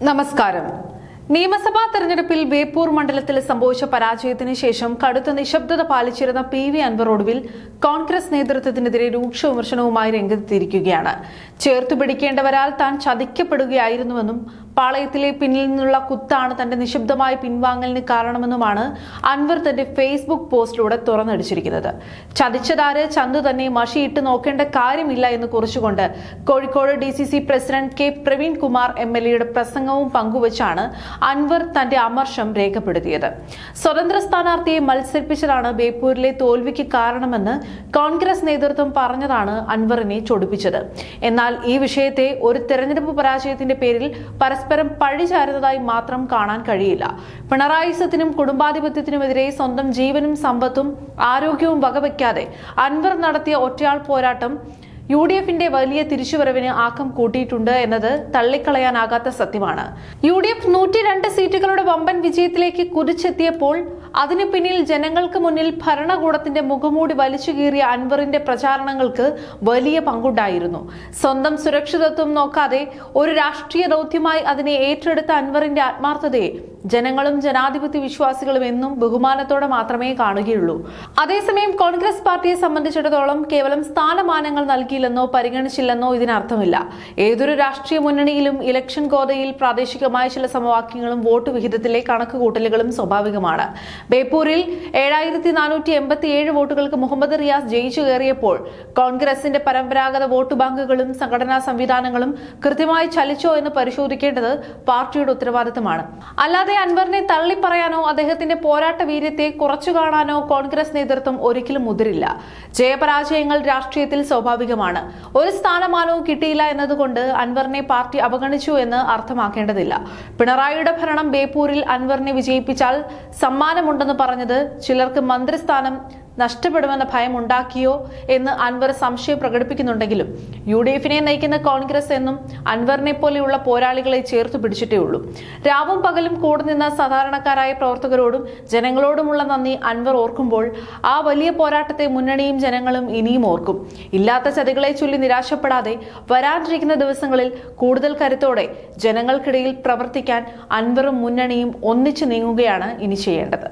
നമസ്കാരം. നിയമസഭാ തെരഞ്ഞെടുപ്പിൽ ബേപ്പൂർ മണ്ഡലത്തിൽ സംഭവിച്ച പരാജയത്തിന് ശേഷം കടുത്ത നിശബ്ദത പാലിച്ചിരുന്ന PV അൻവർ ഒടുവിൽ കോൺഗ്രസ് നേതൃത്വത്തിനെതിരെ രൂക്ഷ വിമർശനവുമായി രംഗത്തെത്തിയിരിക്കുകയാണ്. ചേർത്തുപിടിക്കേണ്ടവരാൽ താൻ ചതിക്കപ്പെടുകയായിരുന്നുവെന്നും പാളയത്തിലെ പിന്നിൽ നിന്നുള്ള കുത്താണ് തന്റെ നിശബ്ദമായ പിൻവാങ്ങലിന് കാരണമെന്നുമാണ് അൻവർ തന്റെ ഫേസ്ബുക്ക് പോസ്റ്റിലൂടെ തുറന്നടിച്ചിരിക്കുന്നത്. ചതിച്ചതാര് ചന്തു തന്നെ മഷിയിട്ട് നോക്കേണ്ട കാര്യമില്ല എന്ന് കുറിച്ചുകൊണ്ട് Kozhikode DCC president K Praveen Kumar MLA പ്രസംഗവും പങ്കുവച്ചാണ് അൻവർ തന്റെ അമർഷം രേഖപ്പെടുത്തിയത്. സ്വതന്ത്ര സ്ഥാനാർത്ഥിയെ മത്സരിപ്പിച്ചതാണ് ബേപ്പൂരിലെ തോൽവിക്ക് കാരണമെന്ന് കോൺഗ്രസ് നേതൃത്വം പറഞ്ഞതാണ് അൻവറിനെ ചൊടിപ്പിച്ചത്. എന്നാൽ ഈ വിഷയത്തെ ഒരു തെരഞ്ഞെടുപ്പ് പരാജയത്തിന്റെ പേരിൽ പരസ്പരം പഴിചാരുന്നതായി മാത്രം കാണാൻ കഴിയില്ല. പിണറായി സത്തിനും കുടുംബാധിപത്യത്തിനുമെതിരെ സ്വന്തം ജീവനും സമ്പത്തും ആരോഗ്യവും വകവയ്ക്കാതെ അൻവർ നടത്തിയ ഒറ്റയാൾ പോരാട്ടം UDFന്റെ വലിയ തിരിച്ചുവരവിന് ആക്കം കൂട്ടിയിട്ടുണ്ട് എന്നത് തള്ളിക്കളയാനാകാത്ത സത്യമാണ്. UDF 102 സീറ്റുകളുടെ വമ്പൻ വിജയത്തിലേക്ക് കുതിച്ചെത്തിയപ്പോൾ അതിനു പിന്നിൽ ജനങ്ങൾക്ക് മുന്നിൽ ഭരണകൂടത്തിന്റെ മുഖംമൂടി വലിച്ചു കീറിയ അൻവറിന്റെ പ്രചാരണങ്ങൾക്ക് വലിയ പങ്കുണ്ടായിരുന്നു. സ്വന്തം സുരക്ഷിതത്വം നോക്കാതെ ഒരു രാഷ്ട്രീയ ദൗത്യമായി അതിനെ ഏറ്റെടുത്ത അൻവറിന്റെ ആത്മാർത്ഥതയെ ജനങ്ങളും ജനാധിപത്യ വിശ്വാസികളും എന്നും ബഹുമാനത്തോടെ മാത്രമേ കാണുകയുള്ളൂ. അതേസമയം കോൺഗ്രസ് പാർട്ടിയെ സംബന്ധിച്ചിടത്തോളം കേവലം സ്ഥാനമാനങ്ങൾ നൽകിയില്ലെന്നോ പരിഗണിച്ചില്ലെന്നോ ഇതിനർത്ഥമില്ല. ഏതൊരു രാഷ്ട്രീയ മുന്നണിയിലും ഇലക്ഷൻ ഗോതയിൽ പ്രാദേശികമായ ചില സമവാക്യങ്ങളും വോട്ട് വിഹിതത്തിലെ കണക്കുകൂട്ടലുകളും സ്വാഭാവികമാണ്. ബേപ്പൂരിൽ 7487 വോട്ടുകൾക്ക് മുഹമ്മദ് റിയാസ് ജയിച്ചു കയറിയപ്പോൾ കോൺഗ്രസിന്റെ പരമ്പരാഗത വോട്ട് ബാങ്കുകളും സംഘടനാ സംവിധാനങ്ങളും കൃത്യമായി ചലിച്ചോ എന്ന് പരിശോധിക്കേണ്ടത് പാർട്ടിയുടെ ഉത്തരവാദിത്തമാണ്. അല്ലാതെ അൻവറിനെ തള്ളിപ്പറയാനോ അദ്ദേഹത്തിന്റെ പോരാട്ട വീര്യത്തെ കുറച്ചു കാണാനോ കോൺഗ്രസ് നേതൃത്വം ഒരിക്കലും മുതിരില്ല. ജയപരാജയങ്ങൾ രാഷ്ട്രീയത്തിൽ സ്വാഭാവികമാണ്. ഒരു സ്ഥാനമാനവും കിട്ടിയില്ല എന്നതുകൊണ്ട് അൻവറിനെ പാർട്ടി അവഗണിച്ചു എന്ന് അർത്ഥമാക്കേണ്ടതില്ല. പിണറായിയുടെ ഭരണം ബേപ്പൂരിൽ അൻവറിനെ വിജയിപ്പിച്ചാൽ സമ്മാനമുണ്ടെന്ന് പറഞ്ഞത് ചിലർക്ക് മന്ത്രിസ്ഥാനം നഷ്ടപ്പെടുമെന്ന ഭയം ഉണ്ടാക്കിയോ എന്ന് അൻവർ സംശയം പ്രകടിപ്പിക്കുന്നുണ്ടെങ്കിലും UDFനെ നയിക്കുന്ന കോൺഗ്രസ് എന്നും അൻവറിനെ പോലെയുള്ള പോരാളികളെ ചേർത്തു പിടിച്ചിട്ടേ ഉള്ളൂ. രാവും പകലും കൂടെ നിന്ന സാധാരണക്കാരായ പ്രവർത്തകരോടും ജനങ്ങളോടുമുള്ള നന്ദി അൻവർ ഓർക്കുമ്പോൾ ആ വലിയ പോരാട്ടത്തെ മുന്നണിയും ജനങ്ങളും ഇനിയും ഓർക്കും. ഇല്ലാത്ത ചതികളെ ചൊല്ലി നിരാശപ്പെടാതെ വരാനിരിക്കുന്ന ദിവസങ്ങളിൽ കൂടുതൽ കരുത്തോടെ ജനങ്ങൾക്കിടയിൽ പ്രവർത്തിക്കാൻ അൻവറും മുന്നണിയും ഒന്നിച്ചു നീങ്ങുകയാണ് ഇനി ചെയ്യേണ്ടത്.